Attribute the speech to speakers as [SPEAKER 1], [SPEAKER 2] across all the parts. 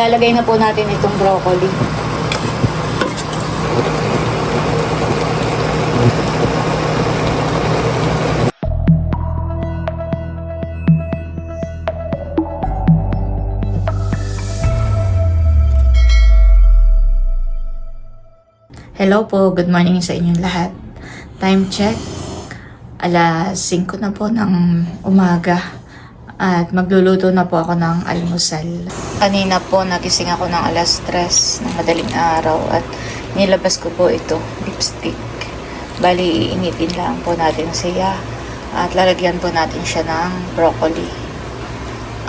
[SPEAKER 1] Lalagay na po natin itong broccoli. Hello po, good morning sa inyong lahat. Time check, alas 5 na po ng umaga. At magluluto na po ako ng almusal. Kanina po nagising ako ng alas 3 ng madaling araw at nilabas ko po ito, lipstick. Bali, iinitin lang po natin siya at lalagyan po natin siya ng broccoli.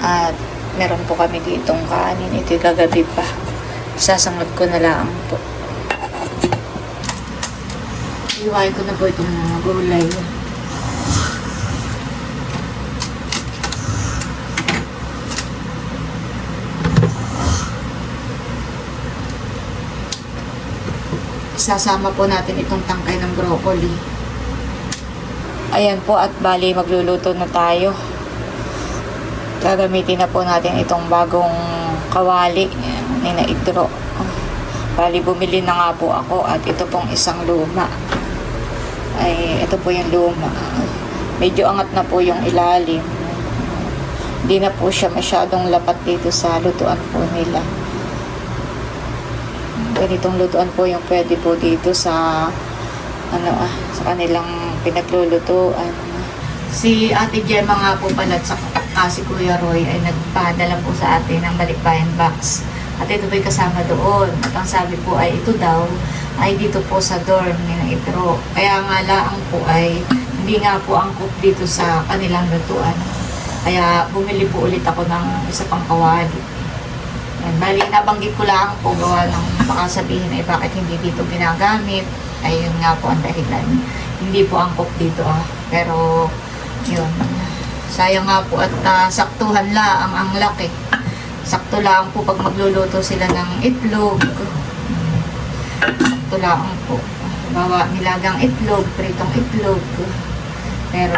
[SPEAKER 1] At meron po kami ditong kanin, ito gagabi pa. Sasangag ko na lang po. Iwain ko na po itong mga gulay. Sasama po natin itong tangkay ng broccoli. Ayan po, at bali magluluto na tayo. Gagamitin na po natin itong bagong kawali ni na itro. Bali bumili na nga po ako at ito pong isang luma. Ay, ito po yung luma. Medyo angat na po yung ilalim. Hindi na po siya masyadong lapat dito sa lutuan po nila. Ganitong lutuan po yung pwede po dito sa sa kanilang pinaglulutuan. Si Ate Gemma nga po pala at si Kuya Roy ay nagpadala po sa atin ng balikbayan box. At ito po'y kasama doon. At ang sabi po ay ito daw ay dito po sa dorm ni Itro. Kaya nga lang po ay hindi nga po angkop dito sa kanilang lutuan. Kaya bumili po ulit ako ng isa pang kawali. Yan, bali, nabanggit ko lang po gawa ng baka sabihin ay bakit hindi dito ginagamit. Ayun nga po ang dahilan. Hindi po angkop dito Pero, yun. Sayang nga po at saktuhan lang ang laki. Sakto lang po pag magluluto sila ng itlog. Sakto lang po. Bawa nilagang itlog, pritong itlog. Pero,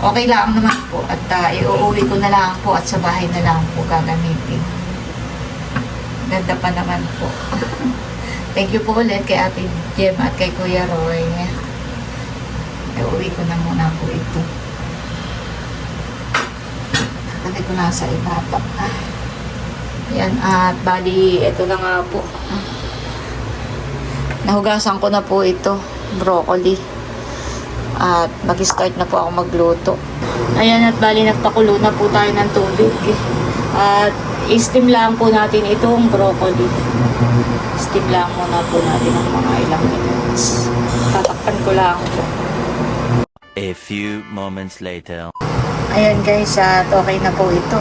[SPEAKER 1] okay lang naman po. At iuuwi ko na lang po at sa bahay na lang po gagamitin. Ganda pa naman po. Thank you po ulit kay Ate Jem at kay Kuya Roy. Uwi ko na muna po ito. Tatagay ko na sa ibaba. Yan, at bali, ito na nga po. Nahugasan ko na po ito, broccoli. At mag-start na po ako magluto. Ayan, at bali, nagpakulo na po tayo ng tubig. At i-steam lang po natin itong broccoli. Steam lang muna po natin ng mga ilang minutes. Tatakpan ko lang po.
[SPEAKER 2] A few moments later.
[SPEAKER 1] Ayan guys, at okay na po ito.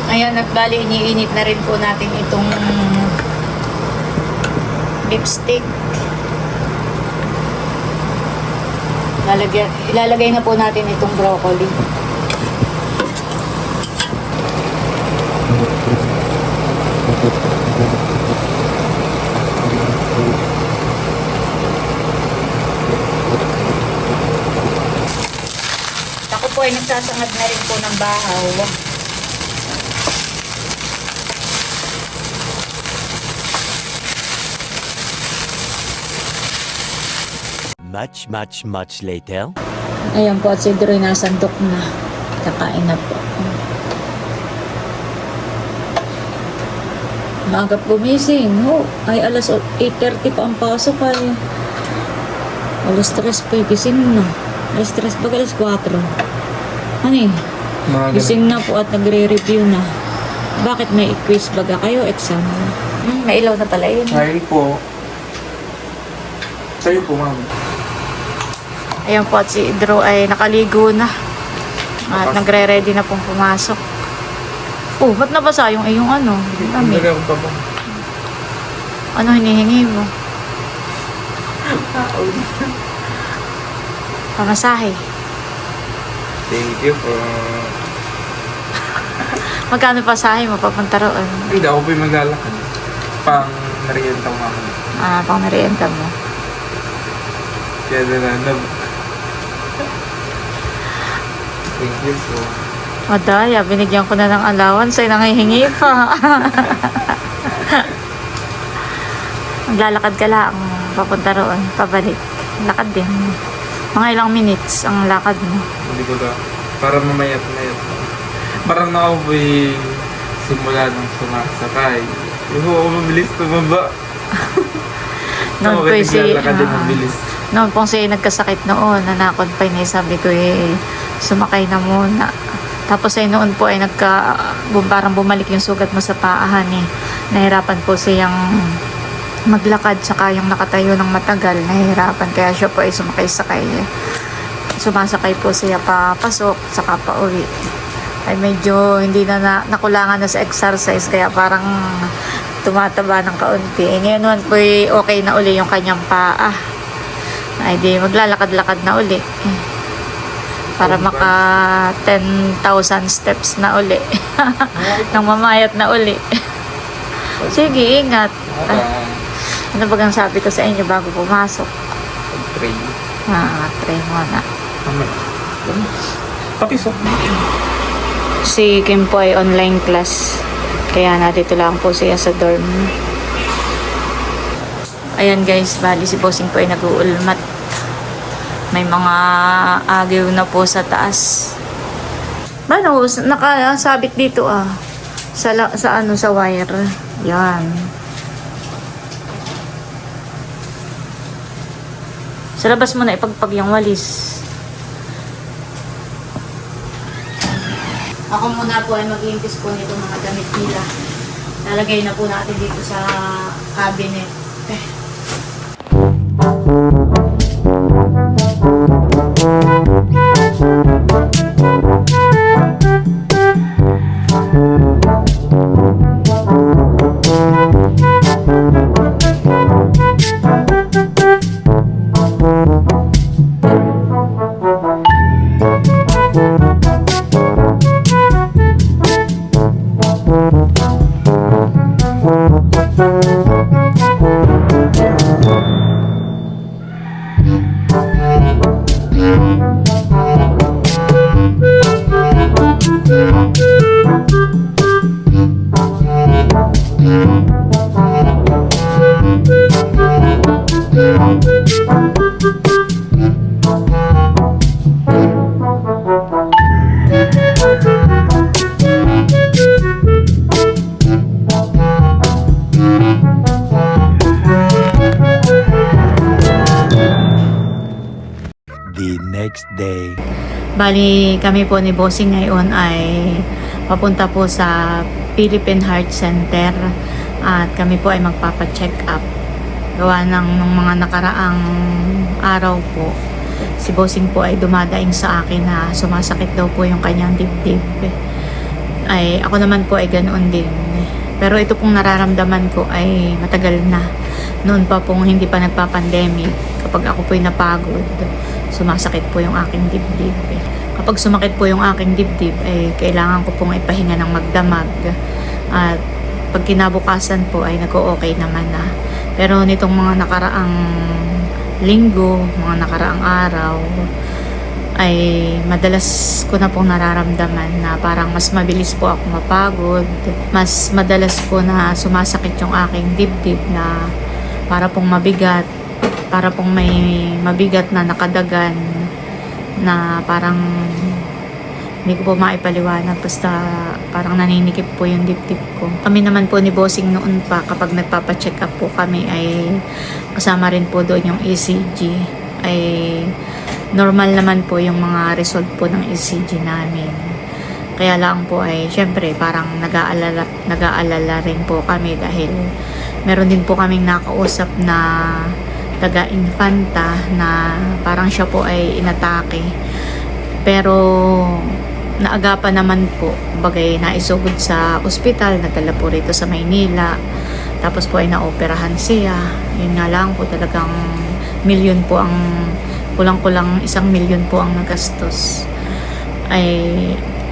[SPEAKER 1] Ayan, at bali iniinit na rin po natin itong lipstick. Ilalagay na po natin itong broccoli. Ako po ay nagsasangad na rin po ng bahaw.
[SPEAKER 2] Much later.
[SPEAKER 1] Ayan po, at si Droy nasandok na. Kakain na po. Maagap gumising. Ay alas 8:30 pa ang pasok ay. Alas 3 pa gising na. Alas 3 baga alas 4. Ano gising na po at nagre-review na. Bakit may quiz baga kayo? Exam? May ilaw na pala yun.
[SPEAKER 3] Ngayon po. Sa'yo po, ma'am.
[SPEAKER 1] Ayan po, at si Idro ay nakaligo na. At nagre-ready na pong pumasok. Oh, ba't nabasa yung iyong ano?
[SPEAKER 3] Hindi ako pa ba?
[SPEAKER 1] Ano hinihingi mo? Pamasahe.
[SPEAKER 3] Thank you po.
[SPEAKER 1] Magkano pasahe mo papunta roon?
[SPEAKER 3] Hindi, ako po yung maglalakad. Pang merienda mo ako.
[SPEAKER 1] Pang merienda mo.
[SPEAKER 3] Kaya na. Thank you po.
[SPEAKER 1] O Daya, binigyan ko na ng allowance ay nangihingi pa. Maglalakad ka lang papunta roon, pabalik. Lakad din. Mga ilang minutes ang lakad mo.
[SPEAKER 3] Hindi ko ka. Para mamayat-mayat. Parang nakaupoy simula nung sumasakay. Hindi ko ako mabilis tumaba.
[SPEAKER 1] Noon po si
[SPEAKER 3] naglalakad yung mabilis.
[SPEAKER 1] noon pong siya nagkasakit noon, na-confine niya, sabi ko sumakay na muna. Tapos noon po ay parang bumalik yung sugat mo sa paahan Nahirapan po siyang maglakad, saka yung nakatayo ng matagal, nahihirapan. Kaya siya po ay sumakay-sakay. Sumasakay po siya papasok, saka pa uwi. Ay medyo hindi na nakulangan na sa exercise, kaya parang tumataba ng kaunti. Ngayon naman po okay na uli yung kanyang paa. Ay di maglalakad-lakad na uli. Para maka 10,000 steps na uli. Nang mamayat na uli. Sige, ingat. Ano bagang sabi ko sa inyo bago pumasok?
[SPEAKER 3] Train.
[SPEAKER 1] Try mo na.
[SPEAKER 3] Papisok.
[SPEAKER 1] Si Kim po ay online class. Kaya nandito lang po siya sa dorm. Ayan guys, bali si Bossing po ay nag-uulmat. May mga agyo na po sa taas. Ano, nakasabit dito sa wire. Yan. Sa labas mo na ipagpag yung walis. Ako muna po ay mag-iimpis po nito mga damit nila. Lalagay na po natin dito sa cabinet.
[SPEAKER 2] The next day.
[SPEAKER 1] Bali, kami po ni Bossing ngayon ay papunta po sa Philippine Heart Center at kami po ay magpapa-check up. Gawa ng mga nakaraang araw po, si Bossing po ay dumadaing sa akin na sumasakit daw po yung kanyang dibdib. Ay, ako naman po ay ganoon din. Pero ito pong nararamdaman ko ay matagal na. Noon pa pong hindi pa nagpa-pandemic, kapag ako po'y napagod, sumasakit po yung aking dibdib. Kapag sumakit po yung aking dibdib, ay kailangan ko pong ipahinga ng magdamag. At pag kinabukasan po ay nag-o-okay naman na. Pero nitong mga nakaraang linggo, mga nakaraang araw, ay madalas ko na pong nararamdaman na parang mas mabilis po ako mapagod. Mas madalas po na sumasakit yung aking dibdib na para pong mabigat. Para pong may mabigat na nakadagan na parang hindi ko po maipaliwanag, basta parang naninikip po yung dibdib ko. Kami naman po ni Bossing noon pa, kapag nagpapacheck up po kami, ay kasama rin po doon yung ECG. Ay normal naman po yung mga result po ng ECG namin. Kaya lang po ay syempre parang nag-aalala rin po kami dahil meron din po kaming nakausap na taga-infanta na parang siya po ay inatake. Pero naagapan naman po, bagay naisugod sa ospital, nagdala po rito sa Maynila. Tapos po ay naoperahan siya. Yun nga lang po, talagang milyon po ang, kulang-kulang 1 milyon po ang nagastos. Ay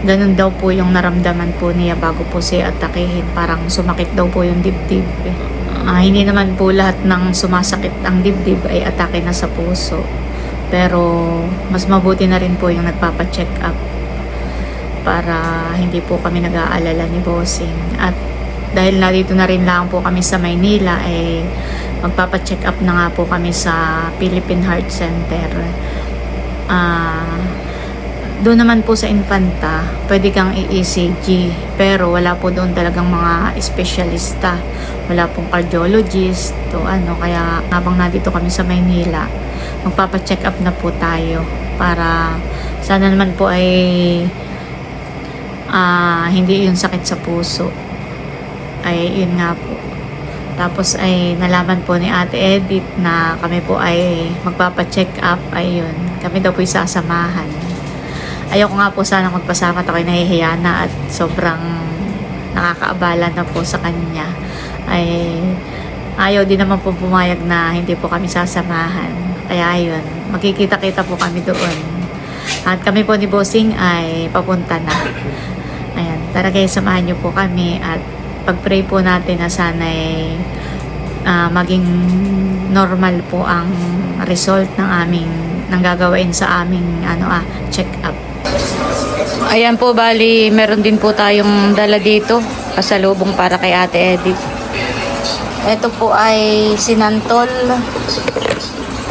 [SPEAKER 1] ganun daw po yung naramdaman po niya bago po siya atakehin. Parang sumakit daw po yung dibdib. Hindi naman po lahat ng sumasakit ang dibdib ay atake na sa puso. Pero mas mabuti na rin po yung nagpapa-check up. para hindi po kami nag-aalala ni Bossing. At dahil narito na rin lang po kami sa Maynila, magpapacheck up na nga po kami sa Philippine Heart Center. Doon naman po sa Infanta, pwede kang i-ECG, pero wala po doon talagang mga espesyalista. Wala pong cardiologist o kaya habang nandito kami sa Maynila, magpapacheck up na po tayo para sana naman po ay hindi yung sakit sa puso. Ay yun nga po. Tapos ay nalaman po ni Ate Edith na kami po ay magpapacheck up. Ayun, kami daw po sasamahan. Ayoko nga po sana magpasama at ako'y nahihiya na at sobrang nakakaabala na po sa kanya. Ay ayaw din naman po pumayag na hindi po kami sasamahan. Kaya ayun, magkikita-kita po kami doon. At kami po ni Bossing ay papunta na. Ayan, tara guys, samahan niyo po kami at pag-pray po natin na sana'y maging normal po ang result ng gagawin sa aming check-up. Ayan po, bali, meron din po tayong dala dito, pasalubong para kay Ate Edith. Ito po ay sinantol.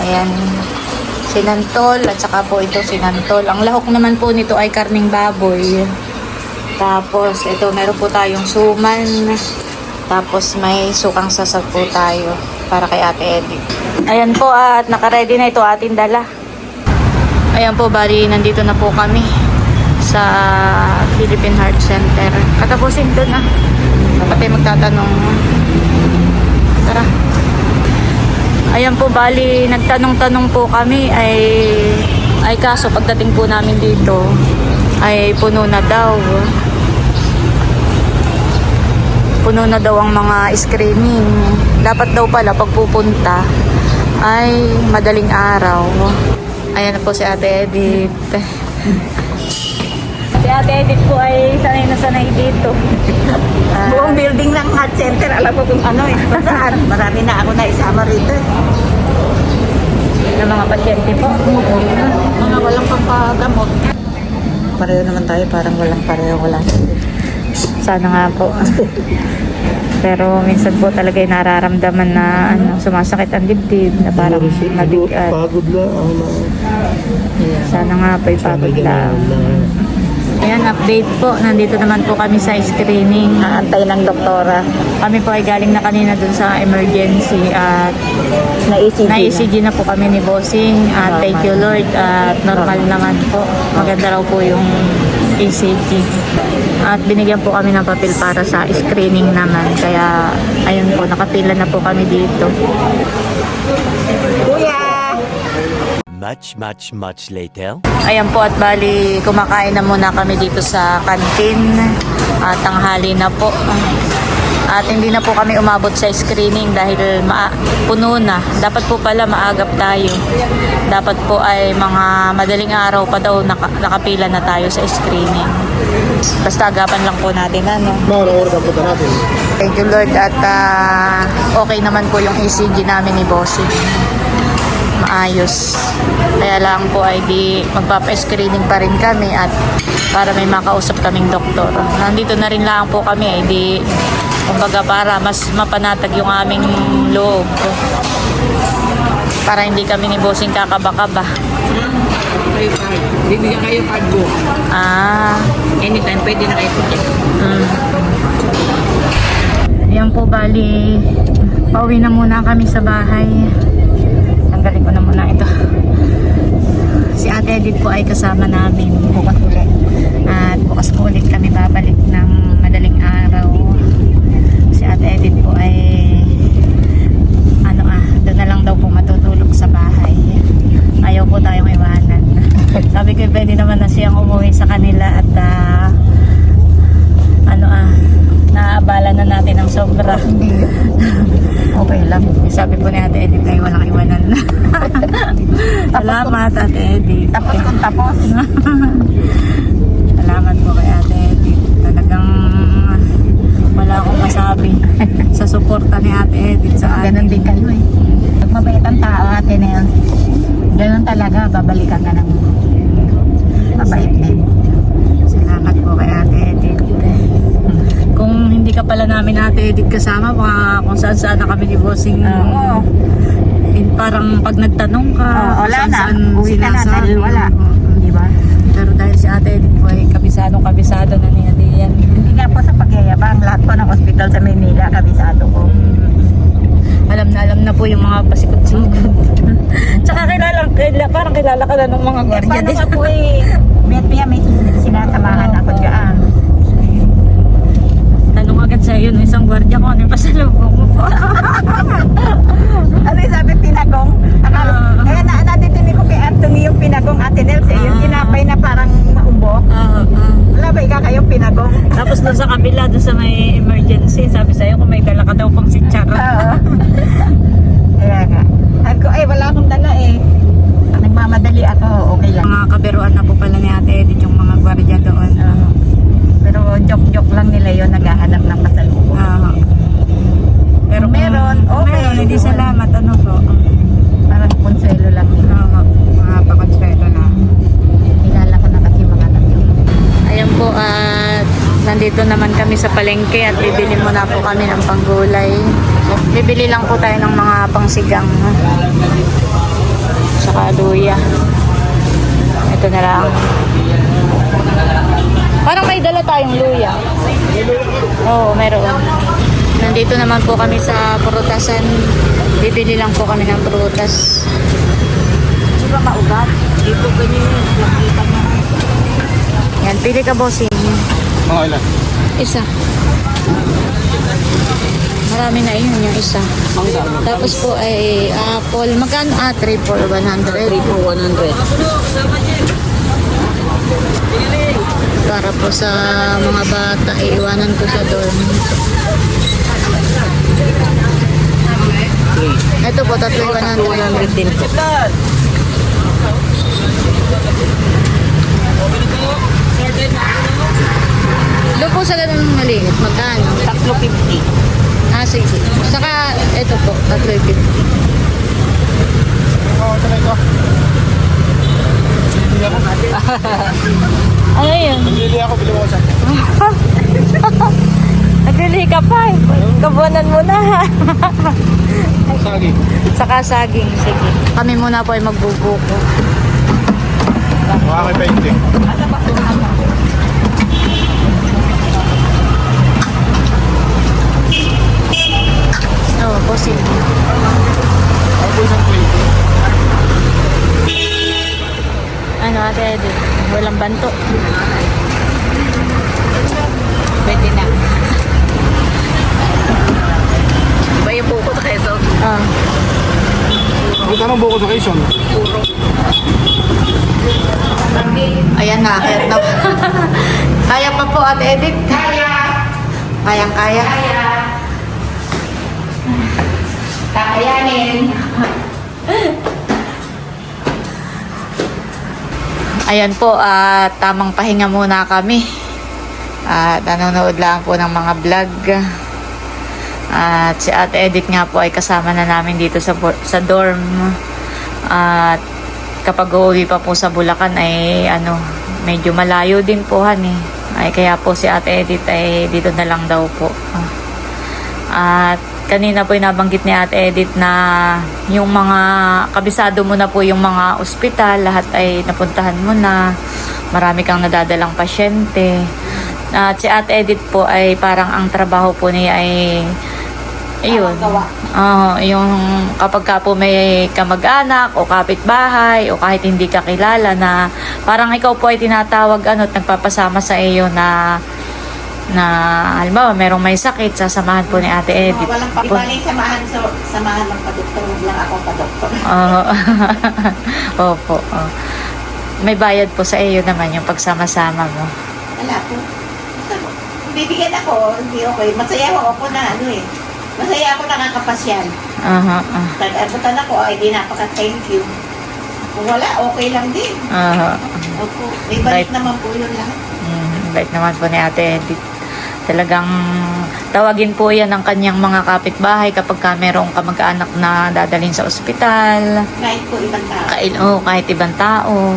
[SPEAKER 1] Ayan, sinantol at saka po ito sinantol. Ang lahok naman po nito ay karning baboy. Tapos ito meron po tayong suman. Tapos may sukang sasag po tayo para kay Ate Edith. Ayan po at naka-ready na ito ating dala. Ayan po, bali nandito na po kami sa Philippine Heart Center. Katapusin doon na. Dapat tayo magtatanong. Tara. Ayan po, bali nagtanong-tanong po kami ay kaso pagdating po namin dito ay puno na daw. Puno na daw ang mga screening. Dapat daw pala pagpupunta ay madaling araw. Ayan na po si Ate Edith. Si Ate Edith po ay sanay na sanay dito.
[SPEAKER 4] Buong building ng heart center, alam ko kung kung saan. Marami na ako na isama rito.
[SPEAKER 1] Ng mga pasyente po.
[SPEAKER 4] Mga walang pampagamot. Pareho naman tayo, parang walang.
[SPEAKER 1] Sana nga po. Pero minsan po talaga yung nararamdaman na sumasakit ang dibdib na parang mabigat.
[SPEAKER 2] Pagod lang.
[SPEAKER 1] Sana nga po pagod lang. Ayan, update po. Nandito naman po kami sa screening.
[SPEAKER 4] Antay ng doktora.
[SPEAKER 1] Kami po ay galing na kanina dun sa emergency at na-ECG na po kami ni Bossing. At thank you Lord. At normal naman po. Maganda raw po yung ECG. At binigyan po kami ng papel para sa screening naman. Kaya ayun po, nakapila na po kami dito.
[SPEAKER 4] Kuya!
[SPEAKER 2] Much later.
[SPEAKER 1] Ayan po at bali kumakain na muna kami dito sa kantin at tanghali na po. At hindi na po kami umabot sa screening dahil puno na. Dapat po pala maagap tayo. Dapat po ay mga madaling araw pa daw nakapila na tayo sa screening. Basta agapan lang po natin
[SPEAKER 2] Mga oras ang punta natin.
[SPEAKER 1] Thank you Lord at okay naman po yung ECG namin ni Bossing. Maayos. Kaya lang po ay magpapa-screening pa rin kami at para may makausap kaming doktor. Nandito na rin lang po kami kumbaga para mas mapanatag yung aming loob. Para hindi kami ni Bossing kakaba-kaba.
[SPEAKER 4] Bibigyan kayo card book. Anytime pwede na kayo check.
[SPEAKER 1] Yan po, bali pauwi na muna kami sa bahay. Tanggalin ko na muna ito. Si Ate Edith po ay kasama namin bukas ulit. At bukas po ulit kami babalik ng madaling araw. Si Ate Edith po ay doon na lang daw po matutulog sa bahay. Ayaw po tayong iwanan. Sabi ko pwede naman na siyang umuwi sa kanila at naabala na natin ang sobra. Okay lang. Sabi po ni Ate Edith ay walang iwanan. Salamat Ate Edith.
[SPEAKER 4] Tapos kung tapos.
[SPEAKER 1] Salamat po kay Ate Edith. Talagang wala akong masabi sa suporta ni Ate Edith sa akin.
[SPEAKER 4] Ganon din kayo Pag mabait ang tao ate na yun. Ganon talaga, babalikan ka ng mabait din.
[SPEAKER 1] Salamat po ka pala namin Ate Edith kasama, baka kung saan na kami ni Bossing.
[SPEAKER 4] Oo.
[SPEAKER 1] Parang pag nagtanong ka,
[SPEAKER 4] Wala
[SPEAKER 1] kung
[SPEAKER 4] na.
[SPEAKER 1] saan
[SPEAKER 4] Uwi ka na
[SPEAKER 1] sinasabi.
[SPEAKER 4] dahil wala.
[SPEAKER 1] Oo.
[SPEAKER 4] Di ba?
[SPEAKER 1] Pero dahil si Ate Edith po ay kabisado na ni Ate yan.
[SPEAKER 4] Hindi nga po sa pagyayabang. Lahat po ng ospital sa Maynila, kabisado ko.
[SPEAKER 1] Alam na po yung mga pasikot-sikot. Tsaka parang kilala ka na ng mga gwardiya
[SPEAKER 4] Paano
[SPEAKER 1] din.
[SPEAKER 4] nga po may sinasamahan ako dyan.
[SPEAKER 1] Tanong agad sa iyo ng isang gwardiya ko, ano yung pasalubong mo po?
[SPEAKER 4] Ano yung sabi, pinagong? Kaya natitinig ko kay Anthony yung pinagong Ate Nels, yung tinapay na parang maubok. Wala ba kayong pinagong?
[SPEAKER 1] Tapos doon sa kabila, doon sa may emergency, sabi sa'yo kung may dala ka daw pang sitsara.
[SPEAKER 4] Oo. Kaya nga. Sabi ko, wala akong dala eh. Nagmamadali ako, okay lang.
[SPEAKER 1] Mga kabiruan na po pala ni Ate Edith yung mga gwardiya doon.
[SPEAKER 4] Pero joke-joke lang nila yon, naghahanap ng pasalubong.
[SPEAKER 1] Pero
[SPEAKER 4] Meron, okay.
[SPEAKER 1] Meron, hindi salamat. Ano po?
[SPEAKER 4] Parang konsuelo lang nila.
[SPEAKER 1] Mga pakonswelo na.
[SPEAKER 4] Kilala ko na kasi mga anak yun.
[SPEAKER 1] Ayan po at nandito naman kami sa palengke at bibili muna po kami ng panggulay. Bibili lang po tayo ng mga pangsigang. Saka luya. Ito na lang. Parang may dala tayong luya. Oo, meron. Nandito naman po kami sa prutasan. Bibili lang po kami ng prutas.
[SPEAKER 4] Di ba maugat? Dito ganyan yung nakita mo.
[SPEAKER 1] Yan, pili ka bossing.
[SPEAKER 2] Mga ilan?
[SPEAKER 1] Isa. Marami na yun yung isa. Tapos po ay apple. Magkano? 3 for 100.
[SPEAKER 4] 3 for 100.
[SPEAKER 1] Para po sa mga bata, iiwanan ko sa dorm. Ito po, 3 100
[SPEAKER 4] din po.
[SPEAKER 1] Doon po sa ganun maliit, magkano?
[SPEAKER 4] 3.50.
[SPEAKER 1] Sige. Saka, ito po, 3.50. Ano yun?
[SPEAKER 2] Pili ako, bili mo ko siya.
[SPEAKER 1] Naglili ka pa eh. Kabuanan mo na.
[SPEAKER 2] Sagi.
[SPEAKER 1] Saka saging, sige. Kami muna po ay magbubuko.
[SPEAKER 2] Mga kay painting.
[SPEAKER 1] Oo, bossing.
[SPEAKER 2] Ako po isang plate.
[SPEAKER 1] Ano ate Edith? Walang banto.
[SPEAKER 4] Pwede na. Iba yung buko sa Quezon.
[SPEAKER 2] Ang tanong buko sa Quezon.
[SPEAKER 1] Ayan na, kahit na. Kaya pa po ate Edith? Kaya. Kayang-kaya.
[SPEAKER 4] Kakayanin.
[SPEAKER 1] Ayan po, tamang pahinga muna kami. At nanonood lang po ng mga vlog. At si Ate Edith nga po ay kasama na namin dito sa dorm. At kapag uuwi pa po sa Bulacan ay medyo malayo din po ay kaya po si Ate Edith ay dito na lang daw po. At kanina po nabanggit ni Ate Edith na yung mga kabisado mo na po yung mga ospital, lahat ay napuntahan mo na, marami kang nadadalang pasyente. At si Ate Edith po ay parang ang trabaho po niya ay ayun. Yung kapag ka po may kamag-anak o kapitbahay o kahit hindi ka kilala na parang ikaw po ay tinatawag at nagpapasama sa iyo na halimbawa merong may sakit, sasamahan po ni Ate Edith.
[SPEAKER 4] Walang pakibaling samahan ng padoktor. Huwag lang ako padoktor.
[SPEAKER 1] Opo. May bayad po sa iyo naman yung pagsama-sama mo.
[SPEAKER 4] Wala po. Bibigyan ako, hindi okay. Masaya ako na Masaya ako nakakapasyal. Tag-abutan ako, di napaka-thank you. Kung wala, okay lang din. Opo. May balik naman po yun lahat.
[SPEAKER 1] Bait naman po ni Ate Edith. Talagang tawagin po yan ng kanyang mga kapitbahay kapag ka merong kamag-anak na dadalhin sa ospital.
[SPEAKER 4] Kahit po ibang tao.
[SPEAKER 1] Kahit ibang tao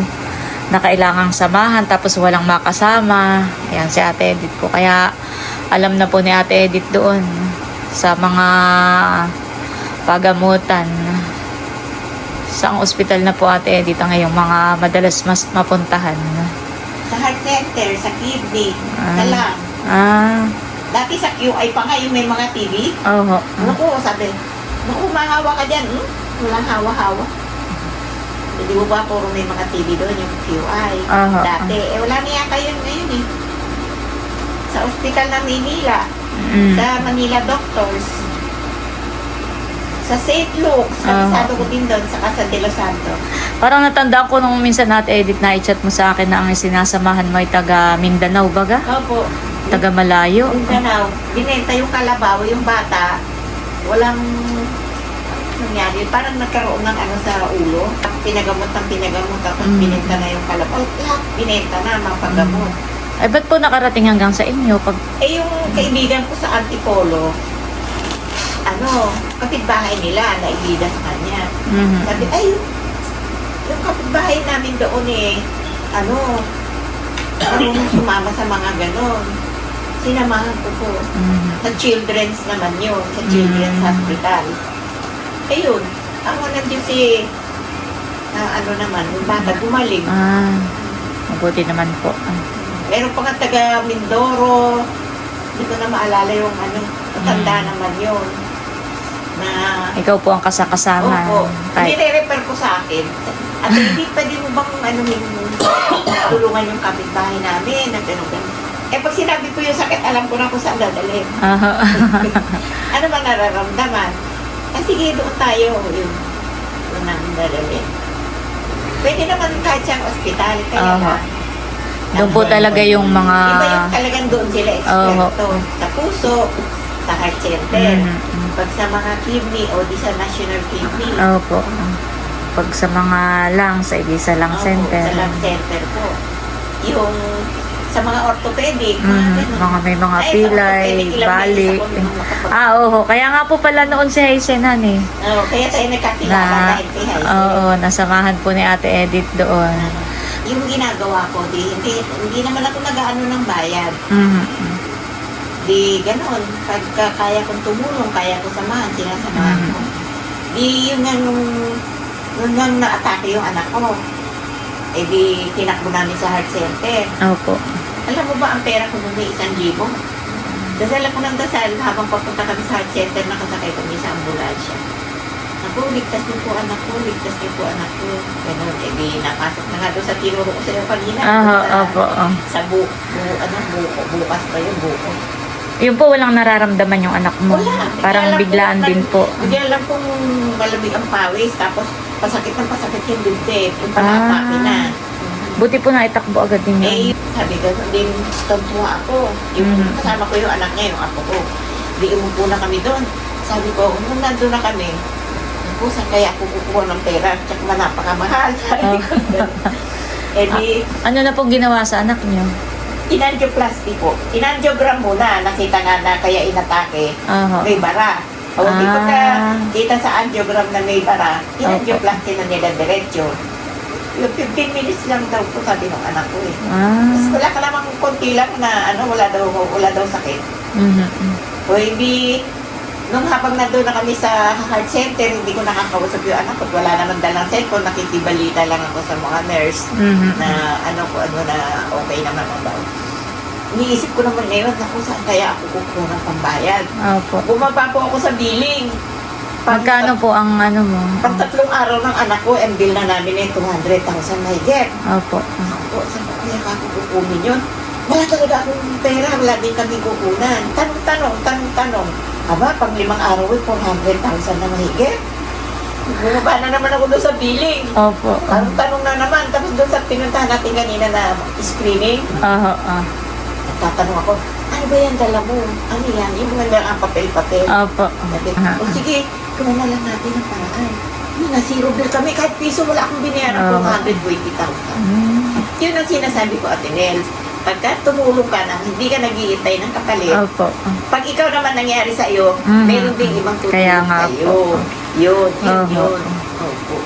[SPEAKER 1] na kailangang samahan tapos walang makasama. Ayan si Ate Edith po. Kaya alam na po ni Ate Edith doon sa mga pagamutan. Saang ospital na po Ate Edith ang ngayong mga madalas mas mapuntahan?
[SPEAKER 4] Sa heart center, sa kidney, sa lung. Dati sa QI pa nga yung may mga TV.
[SPEAKER 1] Oo.
[SPEAKER 4] Naku, sabi, naku, mahawa ka dyan. Walang hawa-hawa. Hindi mo ba puro may mga TV doon, yung QI. Dati, wala na yata yun ngayon eh. Sa ospital ng Manila, sa Manila Doctors, sa St. Luke's, kabisado ko din doon, sa Casa de los Santos.
[SPEAKER 1] Parang natandaan ko nung minsan Ate Edith na i-chat mo sa akin na ang sinasamahan mo ay taga Mindanao baga?
[SPEAKER 4] Opo.
[SPEAKER 1] Taga malayo?
[SPEAKER 4] Mindanao. Binenta yung kalabaw, yung bata. Walang nangyari. Parang nagkaroon ng ano sa ulo. Pinagamot. Tapos binenta na yung kalabaw. Lahat binenta na, mapagamot.
[SPEAKER 1] Ay, ba't po nakarating hanggang sa inyo?
[SPEAKER 4] Yung kaibigan ko sa Antipolo, kapitbahay nila, naibida sa kanya. Sabi, yung kapitbahay namin doon marunong sumama sa mga ganon. Sinamahan ko po. Sa children's naman yun, sa children's hospital. Ayun, ako nandiyo yung bata gumaling.
[SPEAKER 1] Mabuti naman po.
[SPEAKER 4] Meron pa nga taga Mindoro, hindi ko na maalala yung matanda naman yun. Na,
[SPEAKER 1] Ikaw po ang kasakasama.
[SPEAKER 4] opo, nire-refer ko sa akin. At hindi pwede mo bang tulungan yung kapitbahay namin, na gano'n. Pag sinabi ko yung sakit, alam ko na kung saan dadalhin. Ano ba nararamdaman? Sige, doon tayo. Doon namin dadalhin. Pwede naman kahit siyang ospital, kaya na.
[SPEAKER 1] Doon po talaga yung mga...
[SPEAKER 4] Iba yung talagang doon sila eksperto. Sa puso, sa heart center. Pag sa mga kidney, o di sa national kidney.
[SPEAKER 1] Opo. Pag sa mga lungs, ay di sa lung center.
[SPEAKER 4] Sa lung center po. Yung sa mga orthopedic,
[SPEAKER 1] mga may mga pilay, balik. Oo. Kaya nga po pala noon si Hazenan eh.
[SPEAKER 4] Kaya tayo nagkakilala dahil kay Hazen.
[SPEAKER 1] Oo, nasamahan po ni Ate Edith doon.
[SPEAKER 4] Yung ginagawa ko, hindi naman ako nag-aano ng bayad. Di ganon. Pagka kaya kong tumulong, kaya ko samahan, sinasamahan ko. Di yun nga nung na-atake yung anak ko. Di tinakbo namin sa heart center.
[SPEAKER 1] Opo.
[SPEAKER 4] Alam mo ba, ang pera ko nun may 1,000. Dasal ako ng dasal habang papunta kami sa heart center, nakasakay kami sa ambulansya. Ako, ligtas niyo po anak ko, ligtas niyo po anak ko. Ganon, di napasok na nga doon sa tinuro ko sa'yo kanina.
[SPEAKER 1] Opo.
[SPEAKER 4] Sa bukas pa yung buko.
[SPEAKER 1] Yung po walang nararamdaman yung anak mo.
[SPEAKER 4] Wala.
[SPEAKER 1] Parang biglaan din po.
[SPEAKER 4] Bigla lang pong malamig ang pawis, tapos pasakit yung dibdib, yung panapaki na.
[SPEAKER 1] Buti po na itakbo agad din yun.
[SPEAKER 4] Sabi ko, din tumpuha ako. Yung kasama ko yung anak niya, yung apo ko. Di umupo na kami doon. Sabi ko, nung nandun na kami, saan kaya ako kukuha ng pera? Tsaka napakamahal. Sabi ko.
[SPEAKER 1] Ano na po ginawa sa anak niyo?
[SPEAKER 4] Inangioplasty po. Inangiogram muna. Nakita nga na kaya inatake. May bara. O di pagka kita sa angiogram na may bara, inangioplasty na nila diretso. Yung 15 minutes lang daw po, sabi ng anak ko eh. Tapos wala ka namang konti lang na wala daw sakit. O hindi, nung habang nandun na kami sa heart center, hindi ko nakakausap yung anak ko. Wala naman dalang cellphone, nakikibalita lang ako sa mga nurse na na okay naman daw. Iniisip ko naman ngayon, naku, saan kaya ako kukuha ng pambayad?
[SPEAKER 1] Opo.
[SPEAKER 4] Bumaba po ako sa billing.
[SPEAKER 1] Magkano po ang mo?
[SPEAKER 4] Pag 3 araw ng anak ko, ang bill na namin ay 200,000 na higit.
[SPEAKER 1] Opo.
[SPEAKER 4] Ako, saan ko kaya ako kukunin yun? Wala talaga akong pera, wala din kami kukunan. Tanong. Aba, pag 5 araw ay 400,000 na mahigit. Bumaba na naman ako doon sa billing.
[SPEAKER 1] Opo.
[SPEAKER 4] Tanong na naman. Tapos doon sa pinuntahan natin kanina na screening. Tatanong ako, ano ba yan dala mo? Ano yan? Yung mga ang papel-papel.
[SPEAKER 1] Opo.
[SPEAKER 4] Sabi, sige, gawin na lang natin ang paraan. Na-zero bill kami. Kahit piso, wala akong binayaran 220,000. Yun ang sinasabi ko, Ate Nels. Pagka tumulong ka na, hindi ka nag-iintay ng kapalit.
[SPEAKER 1] Opo.
[SPEAKER 4] Pag ikaw naman nangyari sa iyo, meron ding ibang tutulong
[SPEAKER 1] Kaya nga
[SPEAKER 4] sa'yo.
[SPEAKER 1] po.
[SPEAKER 4] Yun. Opo.